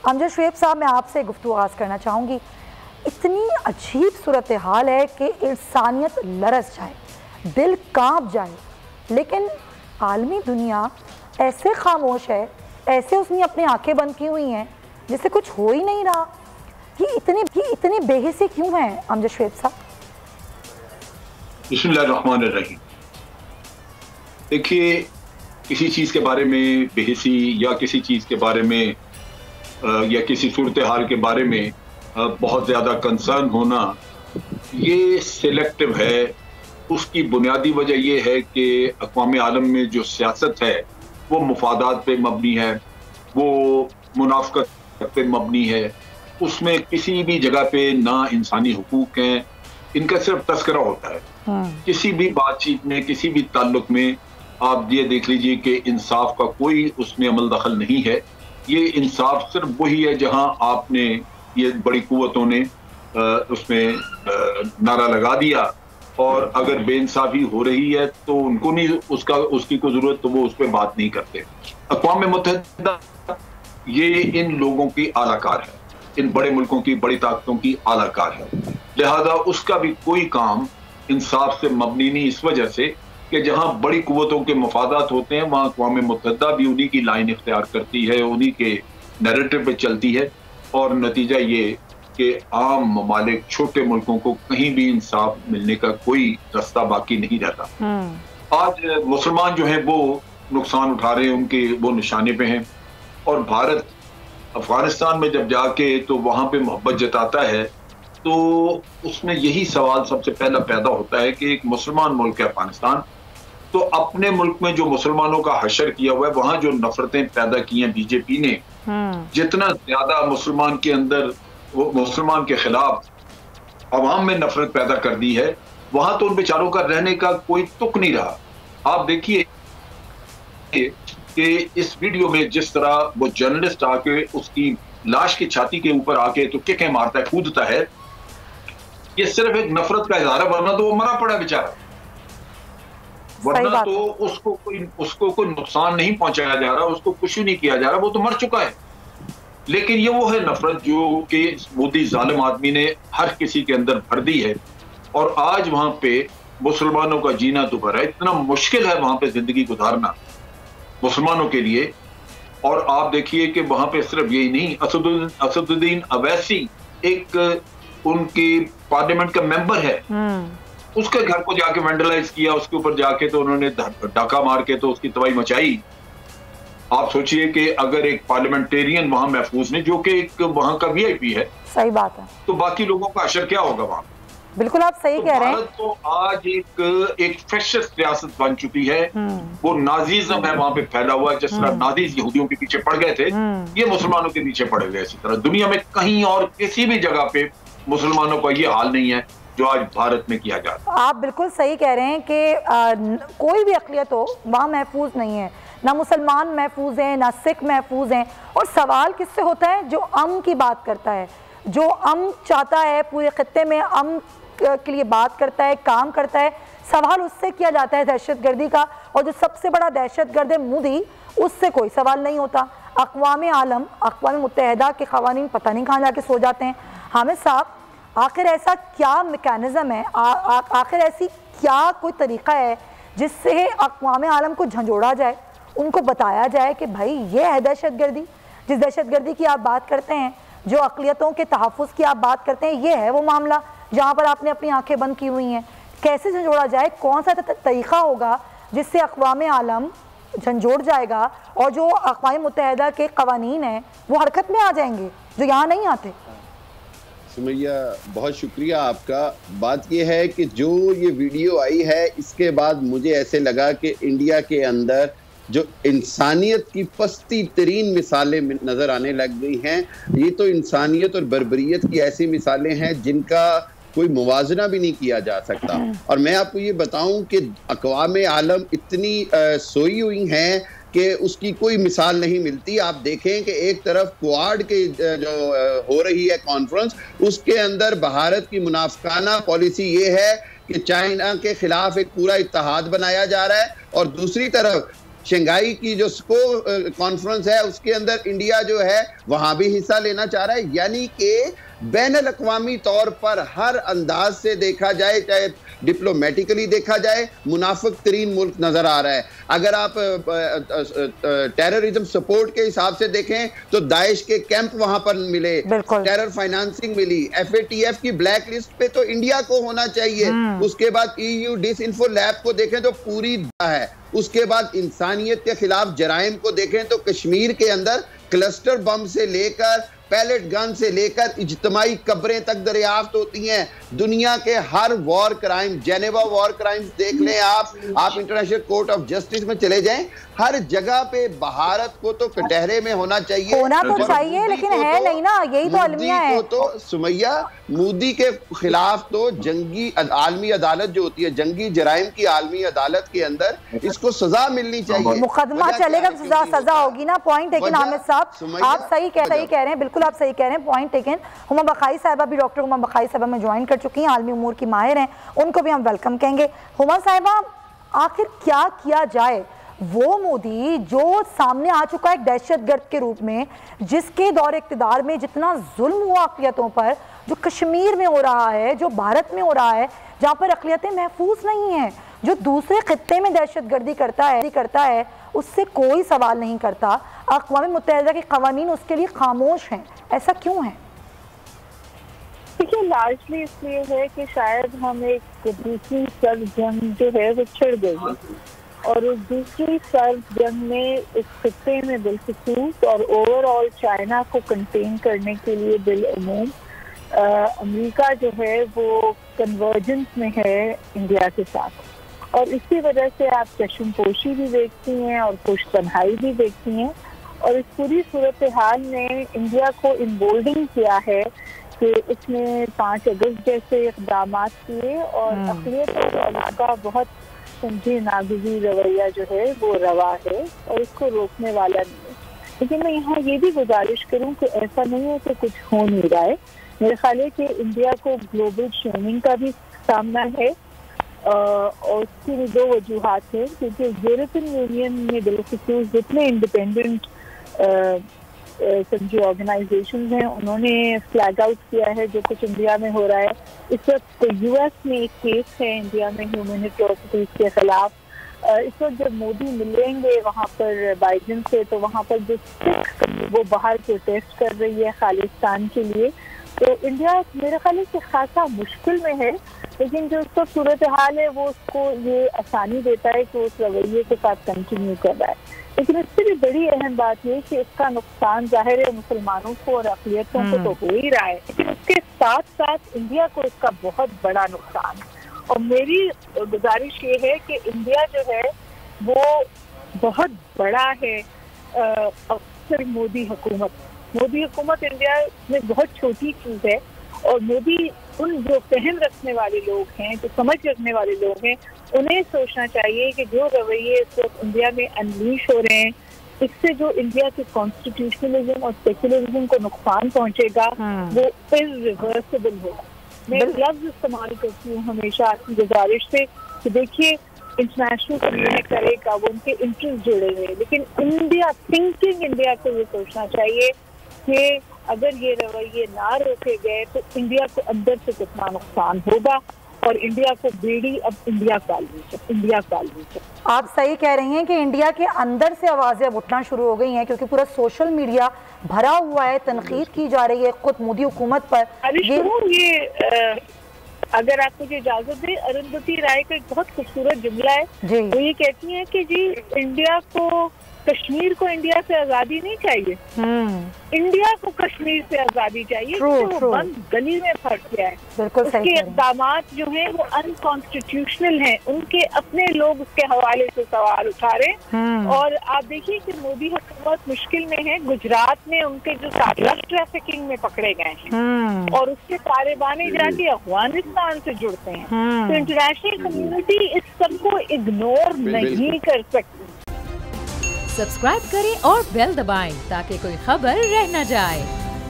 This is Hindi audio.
अमजद शुएब साहब, मैं आपसे गुफ्तगू आगाज़ करना चाहूँगी। इतनी अजीब सूरत हाल है कि इंसानियत लरस जाए, दिल कांप जाए, लेकिन आलमी दुनिया ऐसे खामोश है, ऐसे उसने अपनी आंखें बंद की हुई हैं जिससे कुछ हो ही नहीं रहा। ये इतनी बेहिसी क्यों है अमजद शुएब साहब? बिस्मिल्लाहिर्रहमानिर्रहीम। देखिए, किसी चीज़ के बारे में बेहिसी या किसी चीज़ के बारे में या किसी सूरत हाल के बारे में बहुत ज़्यादा कंसर्न होना, ये सिलेक्टिव है। उसकी बुनियादी वजह ये है कि अक़वाम आलम में जो सियासत है वो मुफादात पे मबनी है, वो मुनाफ़क़त पे मबनी है। उसमें किसी भी जगह पे ना इंसानी हुकूक हैं, इनका सिर्फ तस्करा होता है। किसी भी बातचीत में, किसी भी ताल्लुक में आप ये देख लीजिए कि इंसाफ का कोई उसमें अमल दखल नहीं है। ये इंसाफ सिर्फ वही है जहां आपने, ये बड़ी कुव्वतों ने उसमें नारा लगा दिया, और अगर बेइंसाफी हो रही है तो उनको नहीं उसकी कोई जरूरत, तो वो उस पर बात नहीं करते। अक़वाम मुत्तहिदा ये इन लोगों की आलाकार है, इन बड़े मुल्कों की, बड़ी ताकतों की आलाकार है। लिहाजा उसका भी कोई काम इंसाफ से मबनी नहीं, इस वजह से कि जहां बड़ी कुव्वतों के मफादात होते हैं वहां अक़वाम मुत्तहिदा भी उन्हीं की लाइन इख्तियार करती है, उन्हीं के नैरेटिव पे चलती है, और नतीजा ये कि आम ममालिक, छोटे मुल्कों को कहीं भी इंसाफ मिलने का कोई रास्ता बाकी नहीं रहता। आज मुसलमान जो हैं वो नुकसान उठा रहे हैं, उनके वो निशाने पे हैं। और भारत अफगानिस्तान में जब जाके तो वहां पे मोहब्बत जताता है, तो उसमें यही सवाल सबसे पहला पैदा होता है कि एक मुसलमान मुल्क है अफगानिस्तान, तो अपने मुल्क में जो मुसलमानों का हशर किया हुआ है, वहां जो नफरतें पैदा की हैं बीजेपी ने, जितना ज्यादा मुसलमान के अंदर, मुसलमान के खिलाफ अवाम में नफरत पैदा कर दी है, वहां तो उन बेचारों का रहने का कोई तुक नहीं रहा। आप देखिए कि इस वीडियो में जिस तरह वो जर्नलिस्ट आके उसकी लाश की छाती के ऊपर आके तो किकें मारता है, कूदता है, ये सिर्फ एक नफरत का इजहार है, वरना तो वो मरा पड़ा बेचारा, वरना तो उसको कोई नुकसान नहीं पहुंचाया जा रहा, उसको कुछ नहीं किया जा रहा, वो तो मर चुका है। लेकिन ये वो है नफरत जो कि मोदी जालिम आदमी ने हर किसी के अंदर भर दी है, और आज वहां पे मुसलमानों का जीना दोबारा इतना मुश्किल है, वहां पे जिंदगी गुजारना मुसलमानों के लिए। और आप देखिए कि वहां पे सिर्फ यही नहीं, असदुद्दीन अवैसी एक उनकी पार्लियामेंट का मेंबर है, उसके घर को जाके वेंडलाइज किया, उसके ऊपर जाके तो उन्होंने डाका मार के तो उसकी तबाही मचाई। आप सोचिए कि अगर एक पार्लियामेंटेरियन वहां महफूज नहीं, जो कि एक वहां का वीआईपी है, सही बात है, तो बाकी लोगों का असर क्या होगा वहां? बिल्कुल आप सही कह रहे हैं। भारत तो आज एक फैशिस्ट रियासत बन चुकी है, वो नाजीज़म है वहां पे फैला हुआ है। जिस तरह नाजीज यहूदियों के पीछे पड़ गए थे, ये मुसलमानों के पीछे पड़ गए। इसी तरह दुनिया में कहीं और किसी भी जगह पे मुसलमानों का ये हाल नहीं है जो आज भारत में किया जाता है। आप बिल्कुल सही कह रहे हैं कि कोई भी अक़लियत हो वहाँ महफूज नहीं है, ना मुसलमान महफूज हैं, ना सिख महफूज हैं। और सवाल किससे होता है? जो अमन की बात करता है, जो अमन चाहता है, पूरे खित्ते में अमन के लिए बात करता है, काम करता है, सवाल उससे किया जाता है दहशतगर्दी का। और जो सबसे बड़ा दहशतगर्द है मोदी, उससे कोई सवाल नहीं होता। अक़वाम आलम, अक़वाम मुत्तहिदा के क़वानीन पता नहीं कहाँ जाके सो जाते हैं। हामिद साहब, आखिर ऐसा क्या मैकेनिज़्म है, आखिर ऐसी क्या कोई तरीक़ा है जिससे अक़वाम आलम को झंझोड़ा जाए, उनको बताया जाए कि भाई ये है दहशतगर्दी, जिस दहशतगर्दी की आप बात करते हैं, जो अक़लियतों के तहफ़्फ़ुज़ की आप बात करते हैं, ये है वो मामला जहाँ पर आपने अपनी आंखें बंद की हुई हैं। कैसे झंझोड़ा जाए? कौन सा तरीक़ा होगा जिससे अक़वाम आलम झंझोड़ जाएगा और जो अक़वाम मुत्तहिदा के क़वानीन हैं वो हरकत में आ जाएंगे, जो यहाँ नहीं आते? सुमैया, बहुत शुक्रिया आपका। बात यह है कि जो ये वीडियो आई है, इसके बाद मुझे ऐसे लगा कि इंडिया के अंदर जो इंसानियत की पस्ती तरीन मिसालें नज़र आने लग गई हैं। ये तो इंसानियत और बर्बरियत की ऐसी मिसालें हैं जिनका कोई मुवाजना भी नहीं किया जा सकता। और मैं आपको ये बताऊं कि अक़वाम आलम इतनी सोई हुई हैं कि उसकी कोई मिसाल नहीं मिलती। आप देखें कि एक तरफ क्वाड के जो हो रही है कॉन्फ्रेंस, उसके अंदर भारत की मुनाफिकाना पॉलिसी ये है कि चाइना के खिलाफ एक पूरा इत्तेहाद बनाया जा रहा है, और दूसरी तरफ शंघाई की जो स्को कॉन्फ्रेंस है उसके अंदर इंडिया जो है वहां भी हिस्सा लेना चाह रहा है। यानी कि बैनुल अक़वामी तौर पर हर अंदाज से देखा जाए, चाहे डिप्लोमेटिकली देखा जाए, मुनाफिक तरीन मुल्क नजर आ रहा है। अगर आप टेररिज्म सपोर्ट के हिसाब से देखें तो दाइश के कैंप वहां पर मिले, टेरर फाइनेंसिंग मिली, FATF की ब्लैक लिस्ट पे तो इंडिया को होना चाहिए। उसके बाद EU डिसइंफो लैब को देखें तो पूरी है। उसके बाद इंसानियत के खिलाफ जराइम को देखें तो कश्मीर के अंदर क्लस्टर बम से लेकर पैलेट गन से लेकर इज्तमाई कब्रें तक दरियाफ्त होती हैं। दुनिया के हर war crime, Geneva war crimes देख लें आप इंटरनेशनल कोर्ट ऑफ जस्टिस में चले जाएं, हर जगह पे भारत को तो कटहरे में होना चाहिए, होना तो चाहिए, लेकिन है नहीं ना, यही तो अलमिया है। तो सुमैया, मोदी के खिलाफ तो जंगी आलमी अदालत जो होती है, जंगी जराइम की आलमी अदालत के अंदर इसको सजा मिलनी चाहिए। मुकदमा चलेगा तो सजा होगी ना। पॉइंट टेकन हामिद साहब, आप सही कह रहे हैं, बिल्कुल आप सही कह रहे हैं, पॉइंट टेकन। हुमा बखाई साहिबा भी, डॉक्टर हुमा बखाई साहिबा में ज्वाइन कर चुकी हैं, आलमी उमूर की माहिर हैं, उनको भी हम वेलकम कहेंगे। हुमा साहिबा, आखिर क्या किया जाए? वो मोदी जो सामने आ चुका है एक दहशतगर्द के रूप में, जिसके दौर इक़्तिदार में जितना जुल्म हुआ अक़लियतों पर, जो कश्मीर में हो रहा है, जो भारत में हो रहा है, जहाँ पर अक़लियतें महफूज नहीं हैं, जो दूसरे खित्ते में दहशतगर्दी करता है उससे कोई सवाल नहीं करता। अक़वाम मुत्तहिदा के क़वानीन उसके लिए खामोश हैं, ऐसा क्यों है? देखिए, लार्जली इसलिए है कि शायद हम एक दूसरी सर्द जंग जो है वो छिड़ गई है, और उस दूसरी सर्द जंग में इस खित्ते में बिलखुसूस और ओवरऑल चाइना को कंटेन करने के लिए बिलउमूम अमेरिका जो है वो कन्वर्जेंस में है इंडिया के साथ, और इसी वजह से आप चश्मपोशी भी देखती हैं और पुश्तनहाई भी देखती हैं। और इस पूरी सूरत हाल ने इंडिया को इम्बोल्डिंग किया है कि उसने 5 अगस्त जैसे इक़दाम किए और अक़लियत का बहुत समझे नागुज़ी रवैया जो है वो रवा है और इसको रोकने वाला नहीं है। लेकिन मैं यहाँ ये भी गुजारिश करूँ कि ऐसा नहीं है कि कुछ हो नहीं रहा है। मेरे ख्याल है कि इंडिया को ग्लोबल शेमिंग का भी सामना है, और उसकी भी 2 वजूहात हैं, क्योंकि यूरोपियन यूनियन में बिलखुसूस जितने इंडिपेंडेंट समझे ऑर्गेनाइजेशन हैं उन्होंने फ्लैग आउट किया है जो कुछ इंडिया में हो रहा है। इस वक्त US में एक केस है इंडिया में ह्यूमन एट्रोसिटीज के खिलाफ। इस वक्त जब मोदी मिलेंगे वहाँ पर बाइडेन से, तो वहाँ पर जो सिख वो बाहर प्रोटेस्ट कर रही है खालिस्तान के लिए, तो इंडिया मेरे ख्याल से खासा मुश्किल में है। लेकिन जो उसका सूरत हाल है वो उसको ये आसानी देता है कि उस रवैये के साथ कंटिन्यू कर रहा है। लेकिन इससे भी बड़ी अहम बात ये कि इसका नुकसान जाहिर है मुसलमानों को और अक़लियतों को तो हो ही रहा है, लेकिन उसके साथ साथ इंडिया को इसका बहुत बड़ा नुकसान है। और मेरी गुजारिश ये है कि इंडिया जो है वो बहुत बड़ा है। अक्सर मोदी हुकूमत इंडिया में बहुत छोटी चीज़ है, और मोदी उन जो फहम रखने वाले लोग हैं, जो समझ रखने वाले लोग हैं, उन्हें सोचना चाहिए कि जो रवैये इस वक्त इंडिया में अनलीश हो रहे हैं, इससे जो इंडिया के कॉन्स्टिट्यूशनलिज्म और सेक्युलरिज्म को नुकसान पहुंचेगा वो इरिवर्सिबल होगा। मैं लफ्ज़ इस्तेमाल करती हूँ हमेशा आपकी गुजारिश से कि देखिए इंटरनेशनल कम्युनिटी करेगा, वो उनके इंटरेस्ट जुड़े हुए, लेकिन थिंकिंग इंडिया को ये सोचना चाहिए कि अगर ये रवैये ना रोके गए तो इंडिया को अंदर से कितना नुकसान होगा, और इंडिया को बेड़ी अब इंडिया काल आप सही कह रही हैं कि इंडिया के अंदर से आवाज़ें उठना शुरू हो गई हैं, क्योंकि पूरा सोशल मीडिया भरा हुआ है, तनकीद की जा रही है खुद मोदी हुकूमत पर। ये अगर आप मुझे इजाजत दें, अरुंधति राय का एक बहुत खूबसूरत जुमला है, वो ये कहती है कि जी इंडिया को कश्मीर को इंडिया से आजादी नहीं चाहिए, इंडिया को कश्मीर से आजादी चाहिए, क्योंकि वो बंद गली में फंस गया है। उसके इक़दाम जो हैं वो अनकॉन्स्टिट्यूशनल हैं, उनके अपने लोग उसके हवाले से सवाल उठा रहे। और आप देखिए कि मोदी हुकूमत मुश्किल में है। गुजरात में उनके जो ड्रग ट्रैफिकिंग में पकड़े गए हैं और उसके तालिबानी जाके अफगानिस्तान से जुड़ते हैं, तो इंटरनेशनल कम्युनिटी इस सबको इग्नोर नहीं कर सकती। सब्सक्राइब करें और बेल दबाएं ताकि कोई खबर रह न जाए।